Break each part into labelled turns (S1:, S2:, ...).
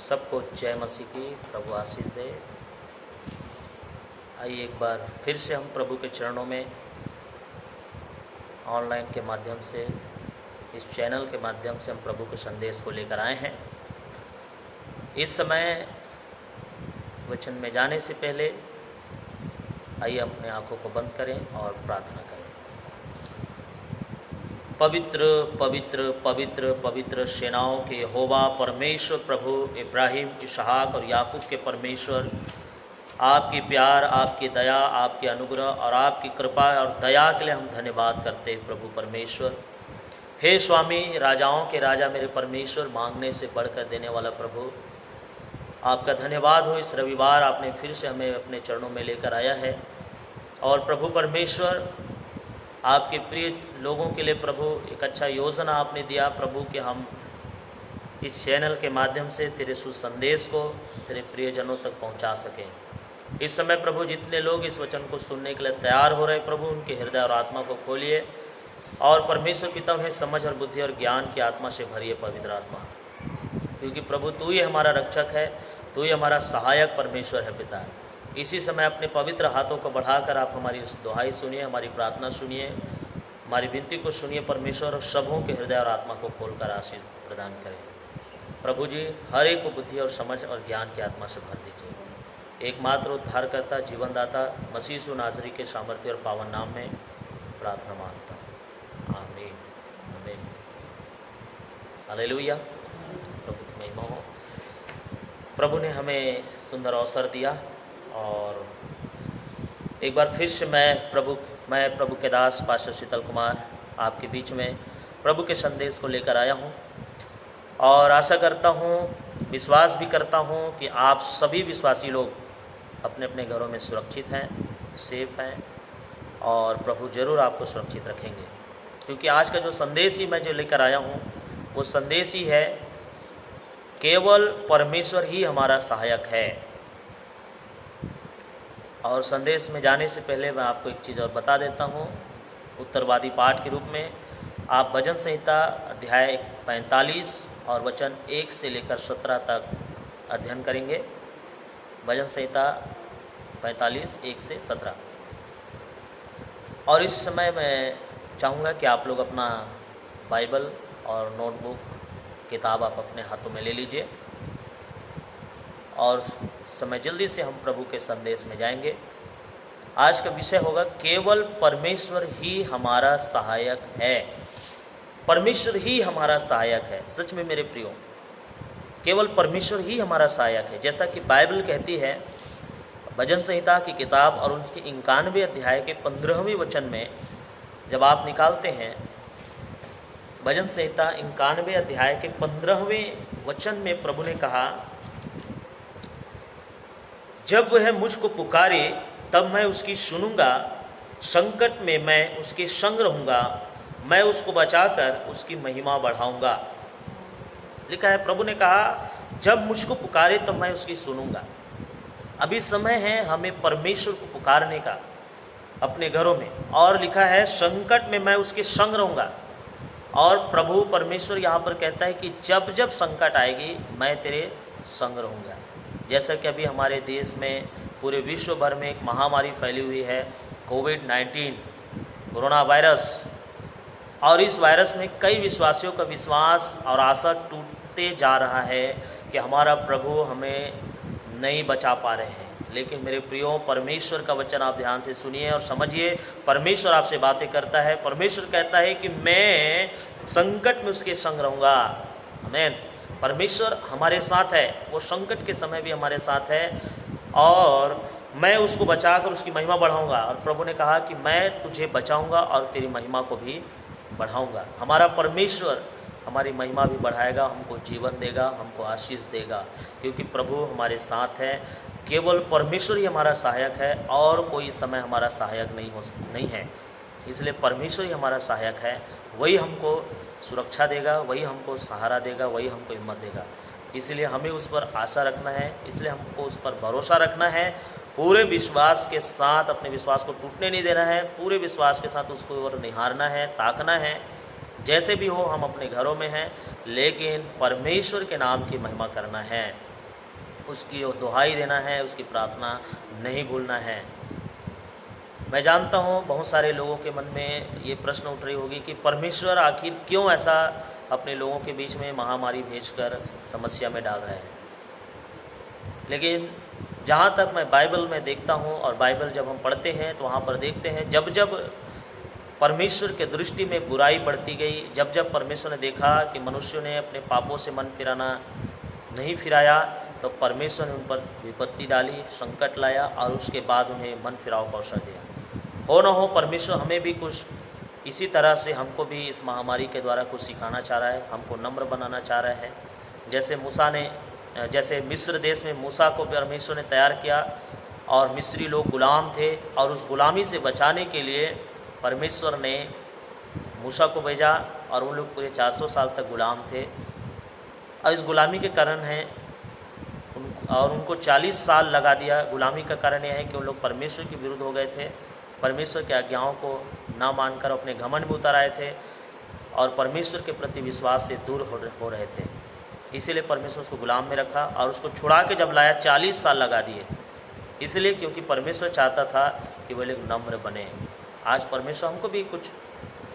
S1: सबको जय मसीह की, प्रभु आशीष दे। आइए एक बार फिर से हम प्रभु के चरणों में ऑनलाइन के माध्यम से, इस चैनल के माध्यम से हम प्रभु के संदेश को लेकर आए हैं। इस समय वचन में जाने से पहले आइए अपने आँखों को बंद करें और प्रार्थना करें। पवित्र पवित्र पवित्र पवित्र सेनाओं के यहोवा परमेश्वर, प्रभु इब्राहिम, इसहाक और याकूब के परमेश्वर, आपकी प्यार, आपकी दया, आपके अनुग्रह और आपकी कृपा और दया के लिए हम धन्यवाद करते हैं प्रभु परमेश्वर। हे स्वामी, राजाओं के राजा मेरे परमेश्वर, मांगने से बढ़कर देने वाला प्रभु, आपका धन्यवाद हो। इस रविवार आपने फिर से हमें अपने चरणों में लेकर आया है और प्रभु परमेश्वर, आपके प्रिय लोगों के लिए प्रभु एक अच्छा योजना आपने दिया प्रभु कि हम इस चैनल के माध्यम से तेरे सुसंदेश को तेरे प्रियजनों तक पहुंचा सकें। इस समय प्रभु जितने लोग इस वचन को सुनने के लिए तैयार हो रहे प्रभु, उनके हृदय और आत्मा को खोलिए और परमेश्वर पिता उन्हें समझ और बुद्धि और ज्ञान की आत्मा से भरिए पवित्र आत्मा, क्योंकि प्रभु तू ही हमारा रक्षक है, तू ही हमारा सहायक परमेश्वर है पिता। इसी समय अपने पवित्र हाथों को बढ़ाकर आप हमारी दुहाई सुनिए, हमारी प्रार्थना सुनिए, हमारी विनती को सुनिए परमेश्वर, और सबों के हृदय और आत्मा को खोलकर आशीष प्रदान करें प्रभु जी। हर एक को बुद्धि और समझ और ज्ञान की आत्मा से भर दीजिए। एकमात्र उद्धारकर्ता जीवनदाता मसीह यीशु नाज़री के सामर्थ्य और पावन नाम में प्रार्थना मांगता हूँ, आमीन आमीन। हालेलुया, प्रभु की महिमा हो। प्रभु ने हमें सुंदर अवसर दिया और एक बार फिर से मैं प्रभु के दास पास्टर शीतल कुमार आपके बीच में प्रभु के संदेश को लेकर आया हूँ और आशा करता हूँ, विश्वास भी करता हूँ कि आप सभी विश्वासी लोग अपने अपने घरों में सुरक्षित हैं, सेफ हैं और प्रभु ज़रूर आपको सुरक्षित रखेंगे, क्योंकि आज का जो संदेश ही मैं जो लेकर आया हूँ वो संदेश ही है, केवल परमेश्वर ही हमारा सहायक है। और संदेश में जाने से पहले मैं आपको एक चीज़ और बता देता हूँ। उत्तरवादी पाठ के रूप में आप भजन संहिता अध्याय 45 और वचन 1 से लेकर 17 तक अध्ययन करेंगे। भजन संहिता 45 1 से 17। और इस समय मैं चाहूँगा कि आप लोग अपना बाइबल और नोटबुक, किताब आप अपने हाथों में ले लीजिए और समय जल्दी से हम प्रभु के संदेश में जाएंगे। आज का विषय होगा, केवल परमेश्वर ही हमारा सहायक है। परमेश्वर ही हमारा सहायक है। सच में मेरे प्रियो, केवल परमेश्वर ही हमारा सहायक है। जैसा कि बाइबल कहती है, भजन संहिता की किताब और उसके 91 अध्याय के 15वें वचन में जब आप निकालते हैं, भजन संहिता 91 अध्याय के 15वें वचन में प्रभु ने कहा, जब वह मुझको पुकारे तब मैं उसकी सुनूंगा, संकट में मैं उसके संग रहूंगा, मैं उसको बचाकर उसकी महिमा बढ़ाऊंगा। लिखा है, प्रभु ने कहा जब मुझको पुकारे तब मैं उसकी सुनूंगा। अभी समय है हमें परमेश्वर को पुकारने का अपने घरों में, और लिखा है संकट में मैं उसके संग रहूंगा। और प्रभु परमेश्वर यहाँ पर कहता है कि जब जब संकट आएगी मैं तेरे संग रहूँगा। जैसा कि अभी हमारे देश में, पूरे विश्व भर में एक महामारी फैली हुई है, कोविड-19 कोरोना वायरस, और इस वायरस में कई विश्वासियों का विश्वास और आशा टूटते जा रहा है कि हमारा प्रभु हमें नहीं बचा पा रहे हैं। लेकिन मेरे प्रियो, परमेश्वर का वचन आप ध्यान से सुनिए और समझिए। परमेश्वर आपसे बातें करता है। परमेश्वर कहता है कि मैं संकट में उसके संग रहूँगा। आमीन। परमेश्वर हमारे साथ है, वो संकट के समय भी हमारे साथ है और मैं उसको बचाकर उसकी महिमा बढ़ाऊँगा। और प्रभु ने कहा कि मैं तुझे बचाऊँगा और तेरी महिमा को भी बढ़ाऊँगा। हमारा परमेश्वर हमारी महिमा भी बढ़ाएगा, हमको जीवन देगा, हमको आशीष देगा, क्योंकि प्रभु हमारे साथ है। केवल परमेश्वर ही हमारा सहायक है और कोई समय हमारा सहायक नहीं है। इसलिए परमेश्वर ही हमारा सहायक है। वही हमको सुरक्षा देगा, वही हमको सहारा देगा, वही हमको हिम्मत देगा। इसलिए हमें उस पर आशा रखना है, इसलिए हमको उस पर भरोसा रखना है। पूरे विश्वास के साथ अपने विश्वास को टूटने नहीं देना है। पूरे विश्वास के साथ उसको और निहारना है, ताकना है। जैसे भी हो, हम अपने घरों में हैं, लेकिन परमेश्वर के नाम की महिमा करना है। उसकी दुहाई देना है, उसकी प्रार्थना नहीं भूलना है। मैं जानता हूँ बहुत सारे लोगों के मन में ये प्रश्न उठ रही होगी कि परमेश्वर आखिर क्यों ऐसा अपने लोगों के बीच में महामारी भेजकर समस्या में डाल रहे हैं। लेकिन जहाँ तक मैं बाइबल में देखता हूँ और बाइबल जब हम पढ़ते हैं तो वहाँ पर देखते हैं जब जब परमेश्वर के दृष्टि में बुराई बढ़ती गई, जब जब परमेश्वर ने देखा कि मनुष्यों ने अपने पापों से मन फिराना नहीं फिराया, तो परमेश्वर ने उन पर विपत्ति डाली, संकट लाया और उसके बाद उन्हें मन फिराव का अवसर दिया। हो न हो परमेश्वर हमें भी कुछ इसी तरह से, हमको भी इस महामारी के द्वारा कुछ सिखाना चाह रहा है, हमको नम्र बनाना चाह रहा है। जैसे मिस्र देश में मूसा को परमेश्वर ने तैयार किया और मिस्री लोग गुलाम थे और उस गुलामी से बचाने के लिए परमेश्वर ने मूसा को भेजा और उन लोग पूरे 400 साल तक गुलाम थे और इस गुलामी के कारण है और उनको 40 साल लगा दिया। गुलामी का कारण यह है कि उन लोग परमेश्वर के विरुद्ध हो गए थे, परमेश्वर की आज्ञाओं को ना मानकर अपने घमंड में उतर आए थे और परमेश्वर के प्रति विश्वास से दूर हो रहे थे। इसीलिए परमेश्वर उसको गुलाम में रखा और उसको छुड़ा के जब लाया 40 साल लगा दिए, इसलिए क्योंकि परमेश्वर चाहता था कि वो लोग नम्र बने। आज परमेश्वर हमको भी कुछ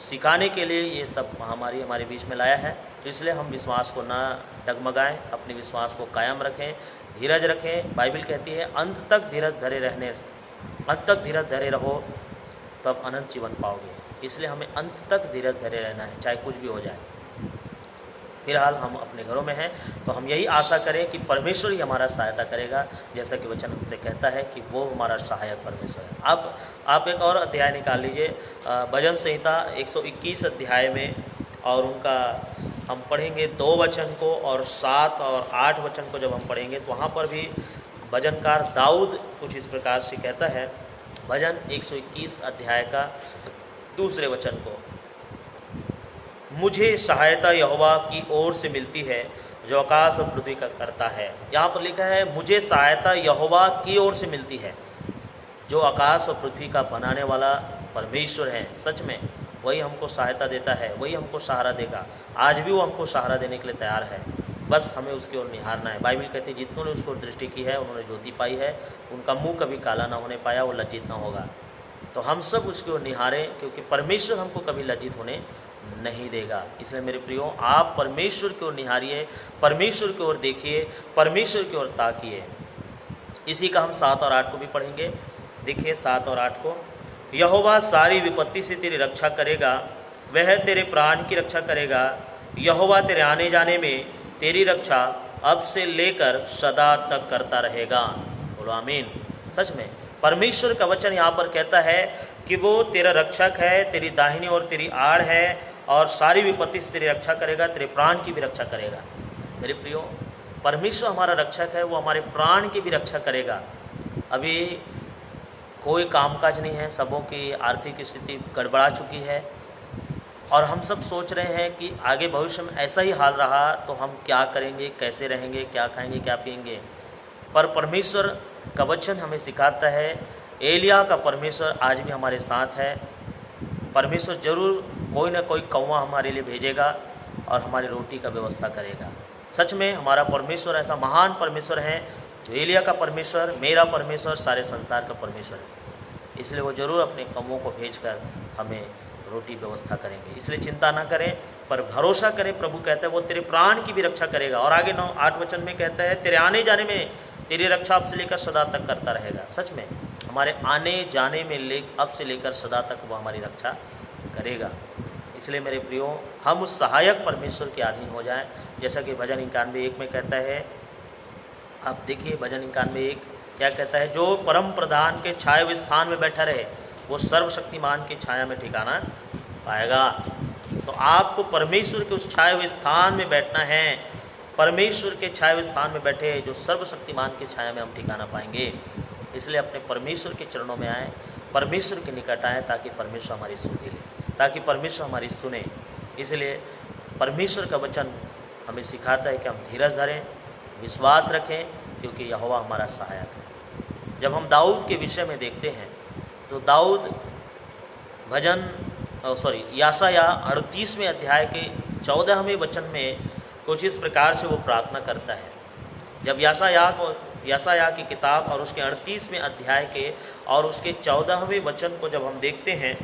S1: सिखाने के लिए ये सब महामारी हमारे बीच में लाया है, तो इसलिए हम विश्वास को ना डगमगाएं, अपने विश्वास को कायम रखें, धीरज रखें। बाइबल कहती है अंत तक धीरज धरे रहो तब अनंत जीवन पाओगे। इसलिए हमें अंत तक धीरज धरे रहना है, चाहे कुछ भी हो जाए। फिलहाल हम अपने घरों में हैं तो हम यही आशा करें कि परमेश्वर ही हमारा सहायता करेगा, जैसा कि वचन हमसे कहता है कि वो हमारा सहायक परमेश्वर है। अब आप एक और अध्याय निकाल लीजिए, भजन संहिता 121 अध्याय में, और उनका हम पढ़ेंगे 2 वचन को और 7 और 8 वचन को। जब हम पढ़ेंगे तो वहाँ पर भी भजनकार दाऊद कुछ इस प्रकार से कहता है। भजन 121 अध्याय का 2 वचन को, मुझे सहायता यहोवा की ओर से मिलती है जो आकाश और पृथ्वी का करता है। यहाँ पर लिखा है मुझे सहायता यहोवा की ओर से मिलती है, जो आकाश और पृथ्वी का बनाने वाला परमेश्वर है। सच में वही हमको सहायता देता है, वही हमको सहारा देगा। आज भी वो हमको सहारा देने के लिए तैयार है, बस हमें उसकी ओर निहारना है। बाइबल कहती है जितनों ने उसको दृष्टि की है उन्होंने ज्योति पाई है, उनका मुंह कभी काला ना होने पाया, वो लज्जित ना होगा। तो हम सब उसकी ओर निहारें, क्योंकि परमेश्वर हमको कभी लज्जित होने नहीं देगा। इसलिए मेरे प्रियो, आप परमेश्वर की ओर निहारिए, परमेश्वर की ओर देखिए, परमेश्वर की ओर ताकिए। इसी का हम 7 और 8 को भी पढ़ेंगे। देखिए 7 और 8 को, यहोवा सारी विपत्ति से तेरी रक्षा करेगा, वह तेरे प्राण की रक्षा करेगा। यहोवा तेरे आने जाने में तेरी रक्षा अब से लेकर सदा तक करता रहेगा। बोलो आमीन। सच में परमेश्वर का वचन यहाँ पर कहता है कि वो तेरा रक्षक है, तेरी दाहिनी ओर तेरी आड़ है और सारी विपत्ति से तेरी रक्षा करेगा, तेरे प्राण की भी रक्षा करेगा। मेरे प्रियो, परमेश्वर हमारा रक्षक है, वो हमारे प्राण की भी रक्षा करेगा। अभी कोई कामकाज नहीं है, सबों की आर्थिक स्थिति गड़बड़ा चुकी है और हम सब सोच रहे हैं कि आगे भविष्य में ऐसा ही हाल रहा तो हम क्या करेंगे, कैसे रहेंगे, क्या खाएंगे, क्या पिएंगे। पर परमेश्वर का वचन हमें सिखाता है, एलिया का परमेश्वर आज भी हमारे साथ है। परमेश्वर जरूर कोई ना कोई कौवा हमारे लिए भेजेगा और हमारी रोटी का व्यवस्था करेगा। सच में हमारा परमेश्वर ऐसा महान परमेश्वर है जो एलिया का परमेश्वर, मेरा परमेश्वर, सारे संसार का परमेश्वर है। इसलिए वो जरूर अपने कौवों को भेजकर हमें रोटी व्यवस्था करेंगे। इसलिए चिंता ना करें, पर भरोसा करें। प्रभु कहता है वो तेरे प्राण की भी रक्षा करेगा। और आगे 9-8 वचन में कहता है तेरे आने जाने में तेरी रक्षा अब से लेकर सदा तक करता रहेगा। सच में हमारे आने जाने में अब से लेकर सदा तक वो हमारी रक्षा करेगा। इसलिए मेरे प्रियो, हम उस सहायक परमेश्वर के अधीन हो जाएं, जैसा कि भजन 91:1 में कहता है। आप देखिए भजन 91:1 क्या कहता है, जो परम प्रधान के छाए हुए स्थान में बैठा रहे वो सर्वशक्तिमान की छाया में ठिकाना पाएगा। तो आपको परमेश्वर के उस छाए हुए स्थान में बैठना है। परमेश्वर के छाए हुए स्थान में बैठे जो सर्वशक्तिमान की छाया में हम ठिकाना पाएंगे। इसलिए अपने परमेश्वर के चरणों में आएँ, परमेश्वर के निकट आएँ, ताकि परमेश्वर हमारी सुधि ले, ताकि परमेश्वर हमारी सुने। इसलिए परमेश्वर का वचन हमें सिखाता है कि हम धीरज धरें, विश्वास रखें, क्योंकि यहोवा हमारा सहायक है। जब हम दाऊद के विषय में देखते हैं तो दाऊद याशाया 38वें अध्याय के 14वें वचन में कुछ इस प्रकार से वो प्रार्थना करता है। जब यशायाह की किताब और उसके 38वें अध्याय के और उसके 14वें वचन को जब हम देखते हैं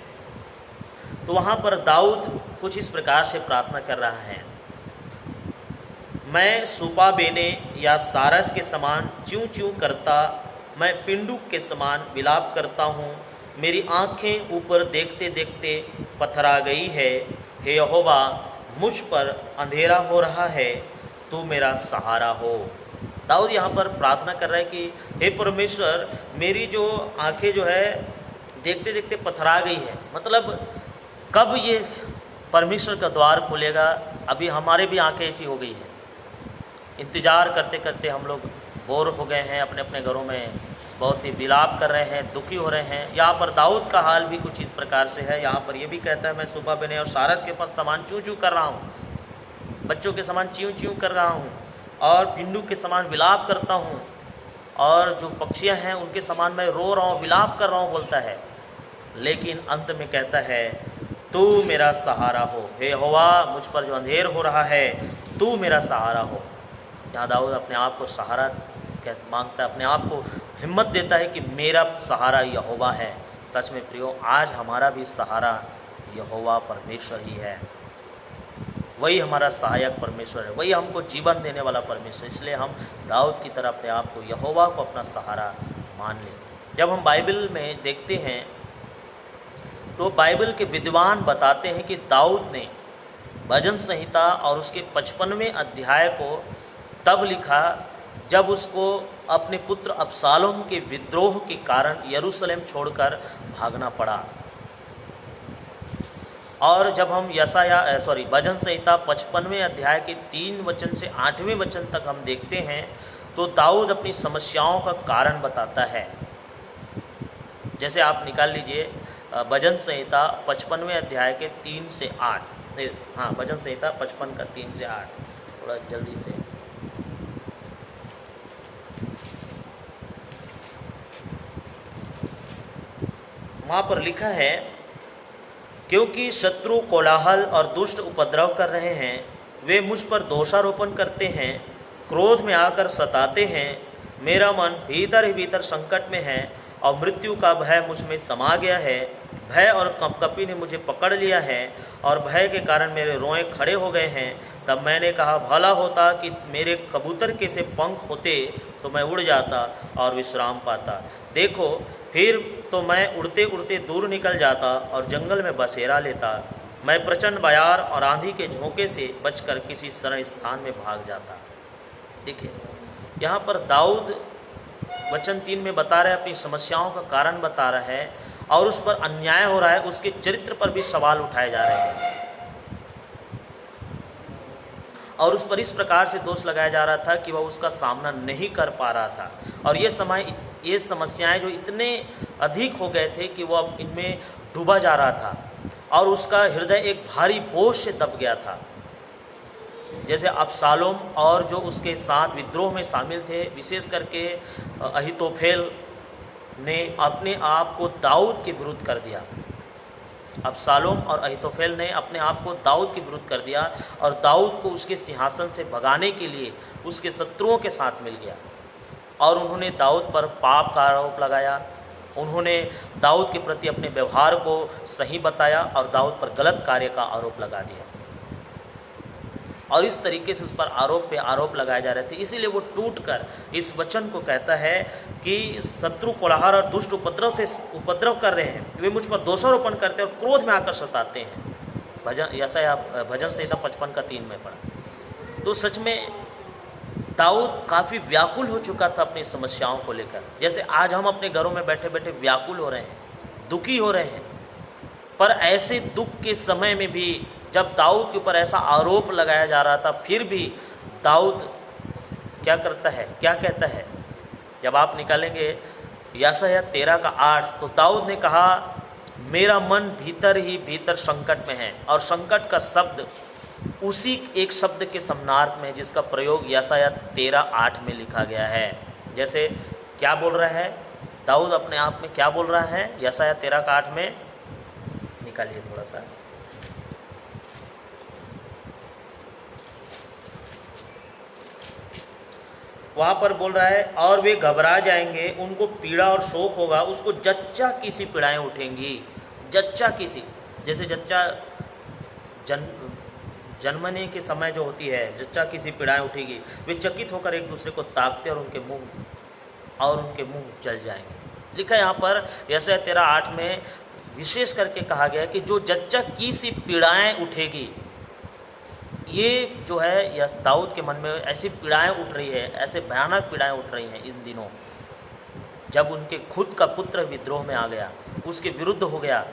S1: तो वहाँ पर दाऊद कुछ इस प्रकार से प्रार्थना कर रहा है, मैं सूपा बेने या सारस के समान च्यूं च्यूं करता, मैं पिंडुक के समान विलाप करता हूँ, मेरी आँखें ऊपर देखते देखते पथरा गई है। हे यहोवा, मुझ पर अंधेरा हो रहा है, तू मेरा सहारा हो। दाऊद यहाँ पर प्रार्थना कर रहा है कि हे परमेश्वर, मेरी जो आँखें जो है देखते देखते पथरा गई है, मतलब कब ये परमेश्वर का द्वार खुलेगा। अभी हमारे भी आंखें ऐसी हो गई हैं, इंतज़ार करते करते हम लोग बोर हो गए हैं, अपने अपने घरों में बहुत ही विलाप कर रहे हैं, दुखी हो रहे हैं। यहाँ पर दाऊद का हाल भी कुछ इस प्रकार से है। यहाँ पर ये भी कहता है, मैं सुबह बने और सारस के पद समान चूँ चूँ कर रहा हूँ, बच्चों के समान च्यूँ च्यूँ कर रहा हूँ, और पिंडू के समान विलाप करता हूँ, और जो पक्षियाँ हैं उनके समान मैं रो रहा हूँ, विलाप कर रहा हूँ बोलता है। लेकिन अंत में कहता है, तू मेरा सहारा हो। हे यहोवा, मुझ पर जो अंधेर हो रहा है, तू मेरा सहारा हो। यहाँ दाऊद अपने आप को सहारा मांगता है, अपने आप को हिम्मत देता है कि मेरा सहारा यहोवा है। सच में प्रियो, आज हमारा भी सहारा यहोवा परमेश्वर ही है। वही हमारा सहायक परमेश्वर है, वही हमको जीवन देने वाला परमेश्वर। इसलिए हम दाऊद की तरह अपने आप को, यहोवा को अपना सहारा मान लें। जब हम बाइबल में देखते हैं तो बाइबल के विद्वान बताते हैं कि दाऊद ने भजन संहिता और उसके 55वें अध्याय को तब लिखा जब उसको अपने पुत्र अबशालोम के विद्रोह के कारण यरूशलेम छोड़कर भागना पड़ा। और जब हम भजन संहिता 55वें अध्याय के 3 वचन से 8वें वचन तक हम देखते हैं तो दाऊद अपनी समस्याओं का कारण बताता है। जैसे आप निकाल लीजिए भजन संहिता 55वें अध्याय के 3 से 8, हाँ, भजन संहिता 55 का 3 से 8, थोड़ा जल्दी से। वहाँ पर लिखा है, क्योंकि शत्रु कोलाहल और दुष्ट उपद्रव कर रहे हैं, वे मुझ पर दोषारोपण करते हैं, क्रोध में आकर सताते हैं। मेरा मन भीतर ही भीतर संकट में है और मृत्यु का भय मुझ में समा गया है। भय और कंपकपी ने मुझे पकड़ लिया है और भय के कारण मेरे रोए खड़े हो गए हैं। तब मैंने कहा, भला होता कि मेरे कबूतर के से पंख होते तो मैं उड़ जाता और विश्राम पाता। देखो, फिर तो मैं उड़ते उड़ते दूर निकल जाता और जंगल में बसेरा लेता। मैं प्रचंड बयार और आंधी के झोंके से बचकर किसी शरण स्थान में भाग जाता। देखिए, यहाँ पर दाऊद वचन 3 में बता रहा है, अपनी समस्याओं का कारण बता रहा है और उस पर अन्याय हो रहा है, उसके चरित्र पर भी सवाल उठाए जा रहे हैं और उस पर इस प्रकार से दोष लगाया जा रहा था कि वह उसका सामना नहीं कर पा रहा था। और ये समस्याएं जो इतने अधिक हो गए थे कि वह इनमें डूबा जा रहा था और उसका हृदय एक भारी बोझ से दब गया था। जैसे अबशालोम और जो उसके साथ विद्रोह में शामिल थे, विशेष करके अहीतोफेल ने अपने आप को दाऊद के विरुद्ध कर दिया। अबशालोम और अहीतोफेल ने अपने आप को दाऊद के विरुद्ध कर दिया और दाऊद को उसके सिंहासन से भगाने के लिए उसके शत्रुओं के साथ मिल गया और उन्होंने दाऊद पर पाप का आरोप लगाया। उन्होंने दाऊद के प्रति अपने व्यवहार को सही बताया और दाऊद पर गलत कार्य का आरोप लगा दिया और इस तरीके से उस पर आरोप पे आरोप लगाए जा रहे थे। इसीलिए वो टूटकर इस वचन को कहता है कि शत्रु कोलाहल और दुष्ट उपद्रव कर रहे हैं, वे मुझ पर दोषारोपण करते हैं और क्रोध में आकर सताते हैं। भजन संहिता 55 का 3 में पढ़ा। तो सच में दाऊद काफ़ी व्याकुल हो चुका था अपनी समस्याओं को लेकर। जैसे आज हम अपने घरों में बैठे बैठे व्याकुल हो रहे हैं, दुखी हो रहे हैं, पर ऐसे दुख के समय में भी जब दाऊद के ऊपर ऐसा आरोप लगाया जा रहा था, फिर भी दाऊद क्या करता है, क्या कहता है? जब आप निकालेंगे यशायाह 13 का 8, तो दाऊद ने कहा, मेरा मन भीतर ही भीतर संकट में है। और संकट का शब्द उसी एक शब्द के समानार्थ में है जिसका प्रयोग यशायाह 13:8 में लिखा गया है। जैसे क्या बोल रहा है दाऊद अपने आप में, क्या बोल रहा है यशायाह 13:8 में? निकालिए थोड़ा सा। वहाँ पर बोल रहा है और वे घबरा जाएंगे, उनको पीड़ा और शोक होगा, उसको जच्चा की सी पीड़ाएँ उठेंगी। जच्चा की सी, जैसे जच्चा जन्मने के समय जो होती है, जच्चा की सी पीड़ाएँ उठेगी। वे चकित होकर एक दूसरे को ताकते और उनके मुंह जल जाएंगे। लिखा है यहाँ पर यशायाह 13:8 में विशेष करके कहा गया है कि जो जच्चा की सी पीड़ाएँ उठेगी, ये जो है यह दाऊद के मन में ऐसी पीड़ाएँ उठ रही है, ऐसे भयानक पीड़ाएँ उठ रही हैं इन दिनों, जब उनके खुद का पुत्र विद्रोह में आ गया, उसके विरुद्ध हो गया,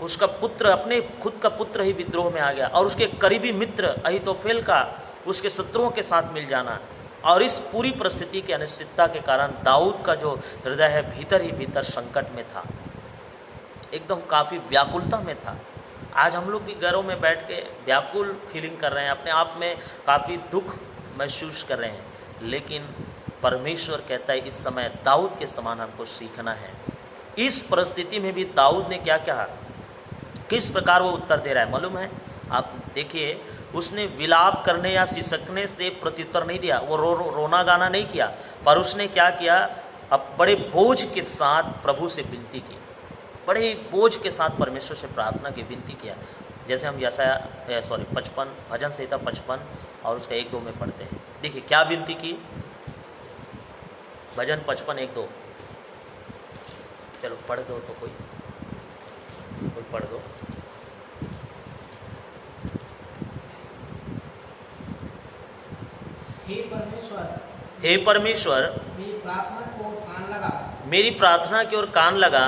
S1: उसका पुत्र, अपने खुद का पुत्र ही विद्रोह में आ गया, और उसके करीबी मित्र अहीतोफेल का उसके शत्रुओं के साथ मिल जाना, और इस पूरी परिस्थिति की अनिश्चितता के कारण दाऊद का जो हृदय है भीतर ही भीतर संकट में था, एकदम काफ़ी व्याकुलता में था। आज हम लोग भी घरों में बैठ के व्याकुल फीलिंग कर रहे हैं, अपने आप में काफ़ी दुख महसूस कर रहे हैं, लेकिन परमेश्वर कहता है इस समय दाऊद के समान हमको सीखना है। इस परिस्थिति में भी दाऊद ने क्या कहा, किस प्रकार वो उत्तर दे रहा है मालूम है? आप देखिए, उसने विलाप करने या सिसकने से प्रत्युत्तर नहीं दिया, वो रोना गाना नहीं किया, पर उसने क्या किया, अब बड़े बोझ के साथ प्रभु से विनती की, बड़े बोझ के साथ परमेश्वर से प्रार्थना की, विनती किया। जैसे हम यशायाह 55 भजन संहिता 55 और उसका 1-2 में पढ़ते हैं। देखिए क्या विनती की, भजन 55:1-2, चलो पढ़ दो तो कोई पढ़ दो। हे परमेश्वर,
S2: मेरी प्रार्थना की ओर कान लगा,
S1: मेरी प्रार्थना की ओर कान लगा,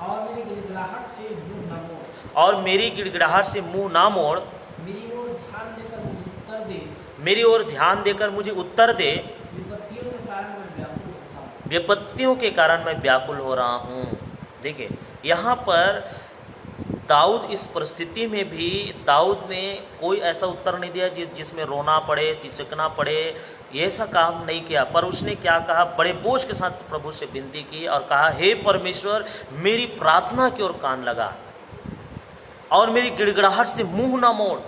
S2: और मेरी गिड़गिड़ाहट से मुंह न मोड़,
S1: और मेरी गिड़गिड़ाहट से मुंह ना मोड़,
S2: मेरी ओर ध्यान देकर मुझे उत्तर दे,
S1: मेरी ओर ध्यान देकर मुझे उत्तर दे,
S2: विपत्तियों के कारण मैं व्याकुल
S1: विपत्तियों के कारण मैं व्याकुल
S2: होता हूँ।
S1: हो रहा हूँ। देखिए यहाँ पर दाऊद इस परिस्थिति में भी दाऊद ने कोई ऐसा उत्तर नहीं दिया जिसमें रोना पड़े, सिसकना पड़े, ये ऐसा काम नहीं किया, पर उसने क्या कहा, बड़े बोझ के साथ प्रभु से विनती की और कहा, हे परमेश्वर, मेरी प्रार्थना की ओर कान लगा और मेरी गिड़गिड़ाहट से मुंह ना मोड़।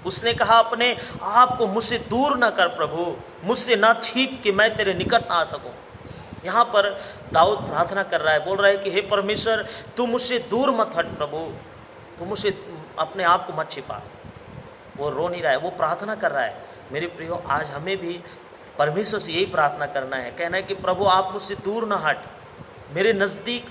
S1: उसने कहा, अपने आप को मुझसे दूर ना कर प्रभु, मुझसे ना छीप कि मैं तेरे निकट ना आ सकूं। यहाँ पर दाऊद प्रार्थना कर रहा है, बोल रहा है कि हे परमेश्वर, तू मुझसे दूर मत हट प्रभु, तू मुझसे अपने आप को मत छिपा। वो रो नहीं रहा है, वो प्रार्थना कर रहा है। मेरे प्रियो, आज हमें भी परमेश्वर से यही प्रार्थना करना है, कहना है कि प्रभु आप मुझसे दूर ना हट, मेरे नज़दीक,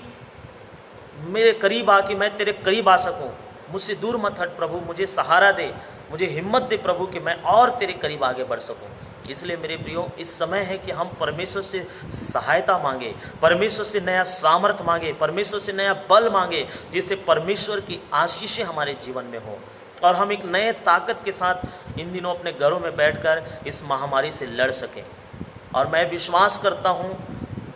S1: मेरे करीब आके मैं तेरे करीब आ सकूं। मुझसे दूर मत हट प्रभु, मुझे सहारा दे, मुझे हिम्मत दे प्रभु कि मैं और तेरे करीब आगे बढ़ सकूं। इसलिए मेरे प्रियो, इस समय है कि हम परमेश्वर से सहायता मांगे, परमेश्वर से नया सामर्थ मांगे, परमेश्वर से नया बल मांगे, जिससे परमेश्वर की आशीषें हमारे जीवन में हो और हम एक नए ताकत के साथ इन दिनों अपने घरों में बैठकर इस महामारी से लड़ सकें। और मैं विश्वास करता हूँ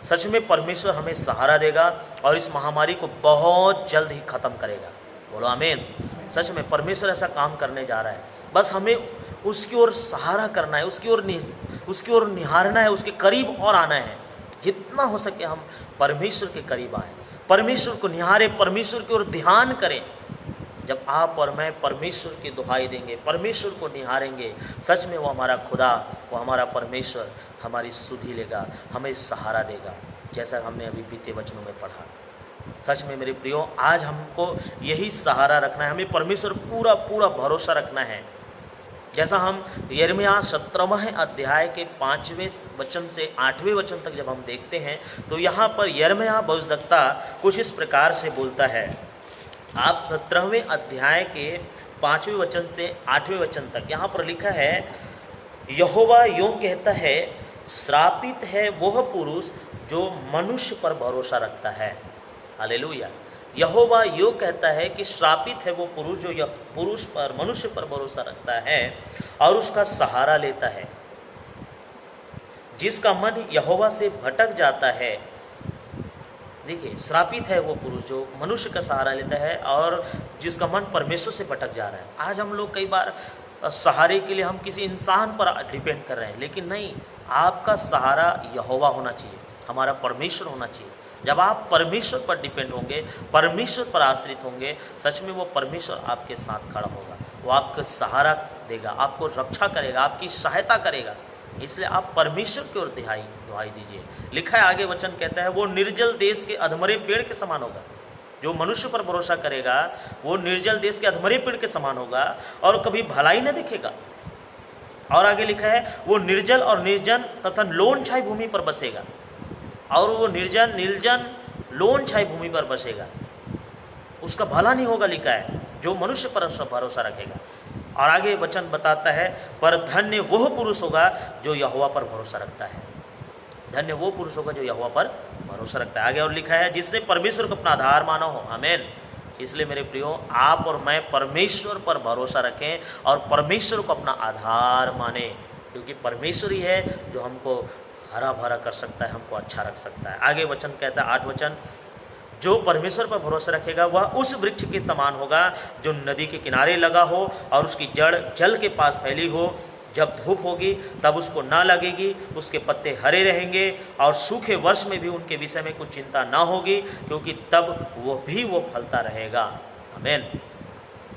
S1: सच में परमेश्वर हमें सहारा देगा और इस महामारी को बहुत जल्द ही ख़त्म करेगा। बोलो आमीन। सच में परमेश्वर ऐसा काम करने जा रहा है, बस हमें उसकी ओर सहारा करना है, उसकी ओर निहारना है, उसके करीब और आना है। जितना हो सके हम परमेश्वर के करीब आएँ, परमेश्वर को निहारें, परमेश्वर की ओर ध्यान करें। जब आप और मैं परमेश्वर की दुहाई देंगे, परमेश्वर को निहारेंगे, सच में वो हमारा खुदा, वो हमारा परमेश्वर हमारी सुधि लेगा, हमें सहारा देगा, जैसा हमने अभी बीते वचनों में पढ़ा। सच में मेरे प्रियो, आज हमको यही सहारा रखना है, हमें परमेश्वर पूरा पूरा भरोसा रखना है। जैसा हम यिर्मयाह 17वें अध्याय के 5वें वचन से 8वें वचन तक जब हम देखते हैं, तो यहाँ पर यिर्मयाह भविष्यद्वक्ता कुछ इस प्रकार से बोलता है। आप 17वें अध्याय के 5वें वचन से 8वें वचन तक यहाँ पर लिखा है, यहोवा यूँ कहता है, श्रापित है वह पुरुष जो मनुष्य पर भरोसा रखता है। हालेलुया। यहोवा यूँ कहता है कि श्रापित है वो पुरुष जो पुरुष पर, मनुष्य पर भरोसा रखता है और उसका सहारा लेता है, जिसका मन यहोवा से भटक जाता है। देखिए, श्रापित है वो पुरुष जो मनुष्य का सहारा लेता है और जिसका मन परमेश्वर से भटक जा रहा है। आज हम लोग कई बार सहारे के लिए हम किसी इंसान पर डिपेंड कर रहे हैं, लेकिन नहीं, आपका सहारा यहोवा होना चाहिए, हमारा परमेश्वर होना चाहिए। जब आप परमेश्वर पर डिपेंड होंगे, परमेश्वर पर आश्रित होंगे, सच में वो परमेश्वर आपके साथ खड़ा होगा, वो आपको सहारा देगा, आपको रक्षा करेगा, आपकी सहायता करेगा। इसलिए आप परमेश्वर की ओर दुहाई दीजिए। लिखा है आगे वचन कहता है वो निर्जल देश के अधमरे पेड़ के समान होगा। जो मनुष्य पर भरोसा करेगा वो निर्जल देश के अधमरे पेड़ के समान होगा और कभी भलाई न दिखेगा। और आगे लिखा है वो निर्जल और निर्जन तथा लोन छाई भूमि पर बसेगा। और वो निर्जन लोन छाई भूमि पर बसेगा, उसका भला नहीं होगा। लिखा है जो मनुष्य पर भरोसा रखेगा। और आगे वचन बताता है पर धन्य वह पुरुष होगा जो यहोवा पर भरोसा रखता है। धन्य वो पुरुष होगा जो यहोवा पर भरोसा रखता है। आगे और लिखा है जिसने परमेश्वर को अपना आधार माना हो। आमीन। इसलिए मेरे प्रियो, आप और मैं परमेश्वर पर भरोसा रखें और परमेश्वर को अपना आधार माने, क्योंकि परमेश्वर ही है जो हमको हरा भरा कर सकता है, हमको अच्छा रख सकता है। आगे वचन कहता है 8 वचन, जो परमेश्वर पर भरोसा रखेगा वह उस वृक्ष के समान होगा जो नदी के किनारे लगा हो और उसकी जड़ जल के पास फैली हो। जब धूप होगी तब उसको ना लगेगी, उसके पत्ते हरे रहेंगे और सूखे वर्ष में भी उनके विषय में कुछ चिंता ना होगी, क्योंकि तब वो फलता रहेगा। आमीन।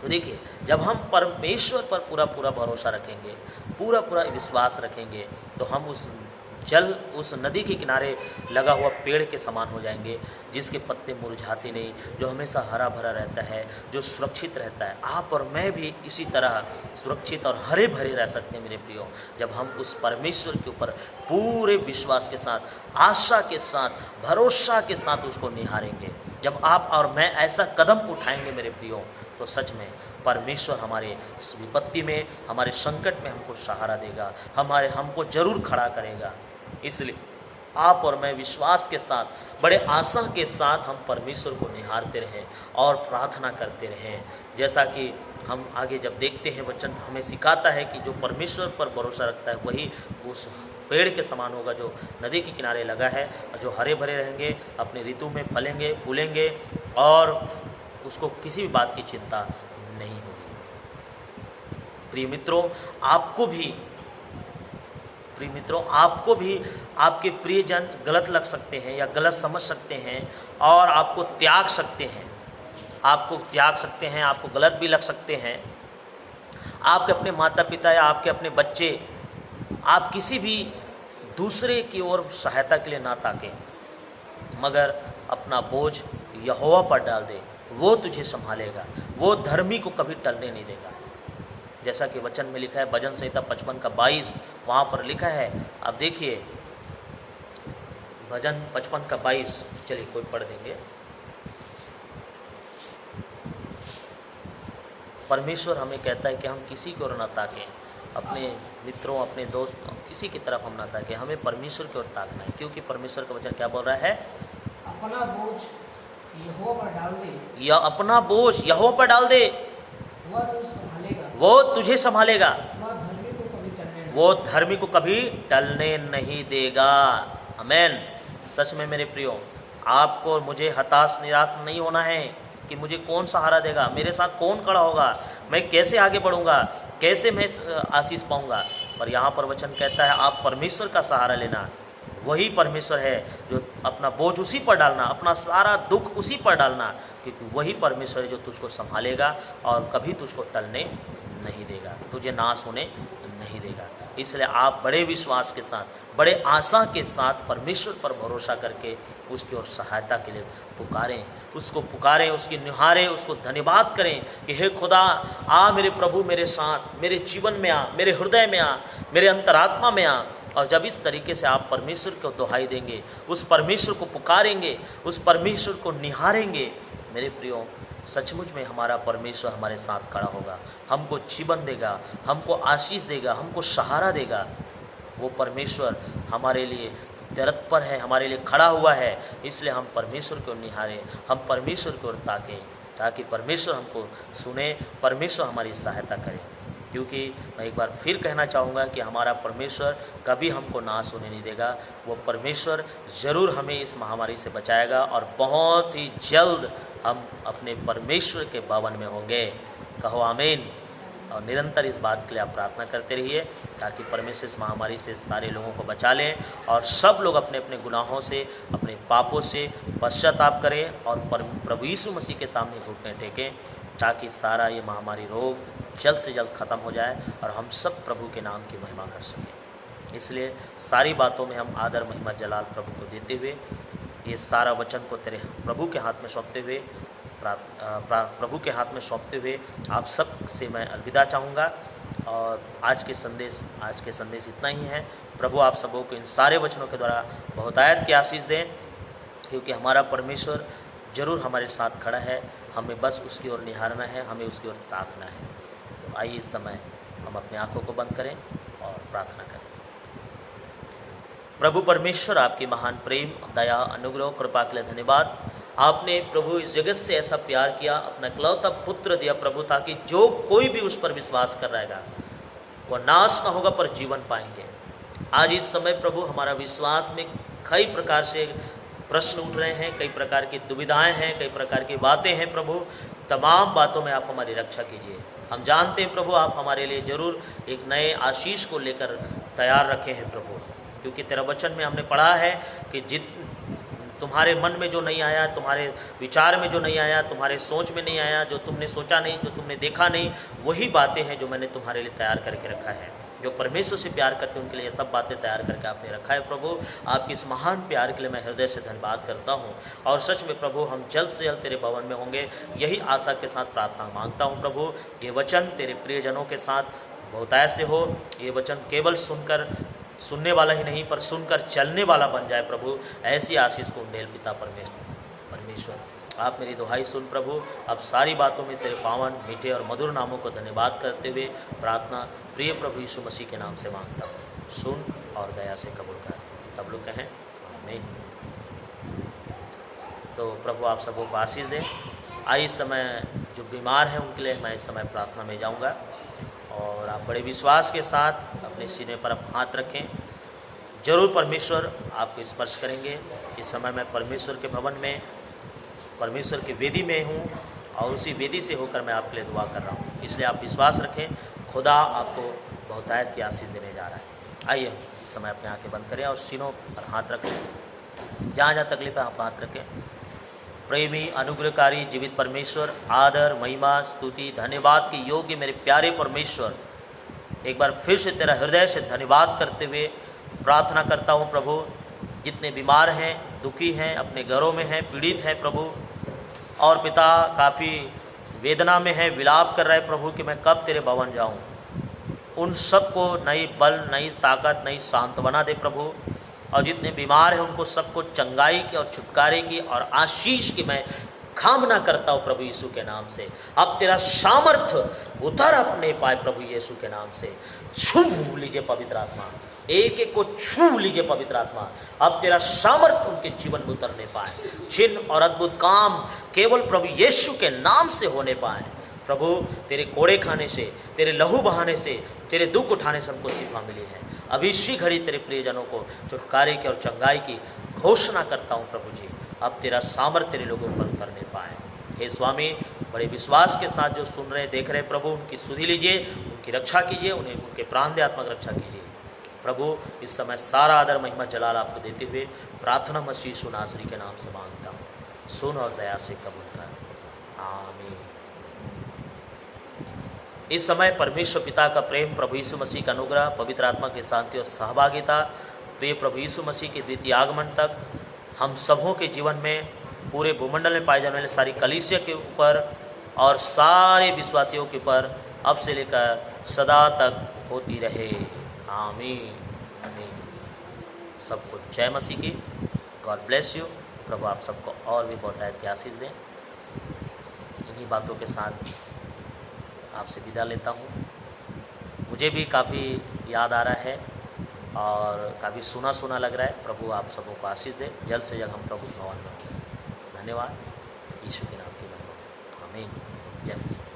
S1: तो देखिए, जब हम परमेश्वर पर पूरा भरोसा रखेंगे, पूरा विश्वास रखेंगे, तो हम उस नदी के किनारे लगा हुआ पेड़ के समान हो जाएंगे, जिसके पत्ते मुरझाते नहीं, जो हमेशा हरा भरा रहता है, जो सुरक्षित रहता है। आप और मैं भी इसी तरह सुरक्षित और हरे भरे रह सकते हैं मेरे प्रियो, जब हम उस परमेश्वर के ऊपर पूरे विश्वास के साथ, आशा के साथ, भरोसा के साथ उसको निहारेंगे। जब आप और मैं ऐसा कदम उठाएंगे मेरे प्रियो, तो सच में परमेश्वर हमारे विपत्ति में, हमारे संकट में हमको सहारा देगा, हमको जरूर खड़ा करेगा। इसलिए आप और मैं विश्वास के साथ, बड़े आशा के साथ हम परमेश्वर को निहारते रहें और प्रार्थना करते रहें। जैसा कि हम आगे जब देखते हैं, वचन हमें सिखाता है कि जो परमेश्वर पर भरोसा रखता है वही उस पेड़ के समान होगा जो नदी के किनारे लगा है, और जो हरे भरे रहेंगे, अपने ऋतु में फलेंगे, फूलेंगे और उसको किसी भी बात की चिंता नहीं होगी। प्रिय मित्रों, आपको भी आपके प्रियजन गलत लग सकते हैं या गलत समझ सकते हैं और आपको त्याग सकते हैं, आपको गलत भी लग सकते हैं। आपके अपने माता पिता या आपके अपने बच्चे, आप किसी भी दूसरे की ओर सहायता के लिए ना ताकें, मगर अपना बोझ यहोवा पर डाल दे, वो तुझे संभालेगा, वो धर्मी को कभी टलने नहीं देगा। जैसा कि वचन में लिखा है, भजन संहिता 55 का 22, वहाँ पर लिखा है, अब देखिए भजन 55 का 22, चलिए कोई पढ़ देंगे। परमेश्वर हमें कहता है कि हम किसी की ओर न ताकें, अपने मित्रों, अपने दोस्तों, किसी की तरफ हम न ताकें, हमें परमेश्वर की ओर ताकना है, क्योंकि परमेश्वर का वचन क्या बोल रहा है?
S2: अपना बोझ यहोवा पर डाल दे,
S1: या अपना बोझ यहोवा पर डाल दे, वो तुझे संभालेगा, वो धर्मी को कभी टलने नहीं देगा। आमीन। सच में मेरे प्रियो, आपको और मुझे हताश निराश नहीं होना है कि मुझे कौन सहारा देगा, मेरे साथ कौन खड़ा होगा, मैं कैसे आगे बढ़ूंगा, कैसे मैं आशीष पाऊंगा। पर यहाँ पर वचन कहता है आप परमेश्वर का सहारा लेना। वही परमेश्वर है जो अपना बोझ उसी पर डालना, अपना सारा दुख उसी पर डालना, क्योंकि वही परमेश्वर है जो तुझको संभालेगा और कभी तुझको टलने नहीं देगा, तुझे नाश होने नहीं देगा। इसलिए आप बड़े विश्वास के साथ, बड़े आशा के साथ परमेश्वर पर भरोसा करके उसकी ओर सहायता के लिए पुकारें, उसकी निहारें, उसको धन्यवाद करें कि हे खुदा, आ मेरे प्रभु, मेरे साथ, मेरे जीवन में आ, मेरे हृदय में आ, मेरे अंतरात्मा में आ। और जब इस तरीके से आप परमेश्वर को दुहाई देंगे, उस परमेश्वर को पुकारेंगे, उस परमेश्वर को निहारेंगे, मेरे प्रियो, सचमुच में हमारा परमेश्वर हमारे साथ खड़ा होगा, हमको जीवन देगा, हमको आशीष देगा, हमको सहारा देगा। वो परमेश्वर हमारे लिए तत्पर है, हमारे लिए खड़ा हुआ है। इसलिए हम परमेश्वर को निहारें, हम परमेश्वर की ओर ताकें, ताकि परमेश्वर हमको सुने, परमेश्वर हमारी सहायता करे। क्योंकि मैं एक बार फिर कहना चाहूँगा कि हमारा परमेश्वर कभी हमको नाश होने नहीं देगा। वो परमेश्वर ज़रूर हमें इस महामारी से बचाएगा और बहुत ही जल्द हम अपने परमेश्वर के भवन में होंगे। कहो आमीन। और निरंतर इस बात के लिए आप प्रार्थना करते रहिए ताकि परमेश्वर इस महामारी से सारे लोगों को बचा लें और सब लोग अपने अपने गुनाहों से, अपने पापों से पश्चाताप करें और प्रभु यीशु मसीह के सामने घुटने टेकें, ताकि सारा ये महामारी रोग जल्द से जल्द ख़त्म हो जाए और हम सब प्रभु के नाम की महिमा कर सकें। इसलिए सारी बातों में हम आदर महिमा जलाल प्रभु को देते हुए ये सारा वचन को तेरे प्रभु के हाथ में सौंपते हुए प्रभु के हाथ में सौंपते हुए आप सब से मैं अलविदा चाहूँगा। और आज के संदेश इतना ही है। प्रभु आप सबों को इन सारे वचनों के द्वारा बहुतायत की आशीष दें, क्योंकि हमारा परमेश्वर जरूर हमारे साथ खड़ा है। हमें बस उसकी ओर निहारना है, हमें उसकी ओर ताकना है। तो आइए इस समय हम अपनी आंखों को बंद करें और प्रार्थना करें। प्रभु परमेश्वर, आपकी महान प्रेम, दया, अनुग्रह, कृपा के लिए धन्यवाद। आपने प्रभु इस जगत से ऐसा प्यार किया, अपना इकलौता पुत्र दिया प्रभु, ताकि जो कोई भी उस पर विश्वास कर रहेगा वह नाश न होगा पर जीवन पाएंगे। आज इस समय प्रभु हमारा विश्वास में कई प्रकार से प्रश्न उठ रहे हैं, कई प्रकार की दुविधाएं हैं, कई प्रकार की बातें हैं प्रभु। तमाम बातों में आप हमारी रक्षा कीजिए। हम जानते हैं प्रभु आप हमारे लिए ज़रूर एक नए आशीष को लेकर तैयार रखे हैं प्रभु, क्योंकि तेरा वचन में हमने पढ़ा है कि तुम्हारे मन में जो नहीं आया, तुम्हारे विचार में जो नहीं आया, तुम्हारे सोच में नहीं आया, जो तुमने सोचा नहीं, जो तुमने देखा नहीं, वही बातें हैं जो मैंने तुम्हारे लिए तैयार करके रखा है। जो परमेश्वर से प्यार करते हैं उनके लिए सब बातें तैयार करके आपने रखा है प्रभु। आपके इस महान प्यार के लिए मैं हृदय से धन्यवाद करता हूँ। और सच में प्रभु हम जल्द से जल्द तेरे भवन में होंगे, यही आशा के साथ प्रार्थना मांगता हूँ प्रभु। ये वचन तेरे प्रियजनों के साथ बहुतायत से हो। ये वचन केवल सुनने वाला ही नहीं पर सुनकर चलने वाला बन जाए प्रभु। ऐसी आशीष को उंडेल पिता परमेश्वर आप मेरी दुहाई सुन प्रभु। अब सारी बातों में तेरे पावन, मीठे और मधुर नामों को धन्यवाद करते हुए प्रार्थना प्रिय प्रभु यीशु मसीह के नाम से मांगता हूँ। सुन और दया से कबूल कर। सब लोग कहें आमीन। तो प्रभु आप सबों को आशीष दें। आइए इस समय जो बीमार हैं उनके लिए मैं इस समय प्रार्थना में जाऊँगा, और आप बड़े विश्वास के साथ अपने सीने पर आप हाथ रखें। जरूर परमेश्वर आपको स्पर्श करेंगे। इस समय मैं परमेश्वर के भवन में, परमेश्वर की वेदी में हूँ, और उसी वेदी से होकर मैं आपके लिए दुआ कर रहा हूँ। इसलिए आप विश्वास रखें, खुदा आपको बहुतायत की आशीष देने जा रहा है। आइए इस समय अपने आंखें बंद करें और सीनों पर हाथ रखें। जहाँ जहाँ तकलीफ है आप हाथ रखें। प्रेमी, अनुग्रहकारी, जीवित परमेश्वर, आदर, महिमा, स्तुति, धन्यवाद के योग्य मेरे प्यारे परमेश्वर, एक बार फिर से तेरा हृदय से धन्यवाद करते हुए प्रार्थना करता हूँ प्रभु। जितने बीमार हैं, दुखी हैं, अपने घरों में हैं, पीड़ित हैं प्रभु, और पिता काफ़ी वेदना में है, विलाप कर रहे प्रभु कि मैं कब तेरे भवन जाऊँ, उन सबको नई बल, नई ताकत, नई सांत्वना दे प्रभु। और जितने बीमार हैं उनको सबको चंगाई की और छुटकारे की और आशीष की मैं कामना करता हूँ प्रभु यीशु के नाम से। अब तेरा सामर्थ्य उतर अपने पाए प्रभु यीशु के नाम से। छू लीजिए पवित्र आत्मा, एक एक को छू लीजिए पवित्र आत्मा। अब तेरा सामर्थ्य उनके जीवन में उतरने पाए। चिन्ह और अद्भुत काम केवल प्रभु यीशु के नाम से होने पाए प्रभु। तेरे कोड़े खाने से, तेरे लहू बहाने से, तेरे दुख उठाने से हमको शिफा मिली है। अभी इसी घड़ी तेरे प्रियजनों को छुटकारे की और चंगाई की घोषणा करता हूँ प्रभु जी। अब तेरा सामर्थ्य तेरे लोगों पर उतरने पाए। हे स्वामी, बड़े विश्वास के साथ जो सुन रहे देख रहे प्रभु, उनकी सुधि लीजिए, उनकी रक्षा कीजिए, उन्हें उनके प्राणदयात्मक रक्षा कीजिए प्रभु। इस समय सारा आदर, महिमा, जलाल आपको देते हुए प्रार्थना मसीह यीशु नासरी के नाम से मांगता हूँ। सुन और दया से कबूल कर, आमीन। इस समय परमेश्वर पिता का प्रेम, प्रभु यीशु मसीह का अनुग्रह, पवित्र आत्मा की शांति और सहभागिता, प्रिय प्रभु यीशु मसीह के द्वितीय आगमन तक हम सबों के जीवन में, पूरे भूमंडल में पाए जाने वाले सारी कलीसिया के ऊपर और सारे विश्वासियों के ऊपर अब से लेकर सदा तक होती रहे, आमीन आमीन। सबको जय मसीह की। God bless you. प्रभु आप सबको और भी बहुत आशीष दें। इन्हीं बातों के साथ आपसे विदा लेता हूँ। मुझे भी काफ़ी याद आ रहा है और काफ़ी सुना सुना लग रहा है। प्रभु आप सबों को आशीष दे। जल्द से जल्द हम प्रभु भवन में। धन्यवाद। यीशु के नाम की महिमा। आमीन। जय मसीह।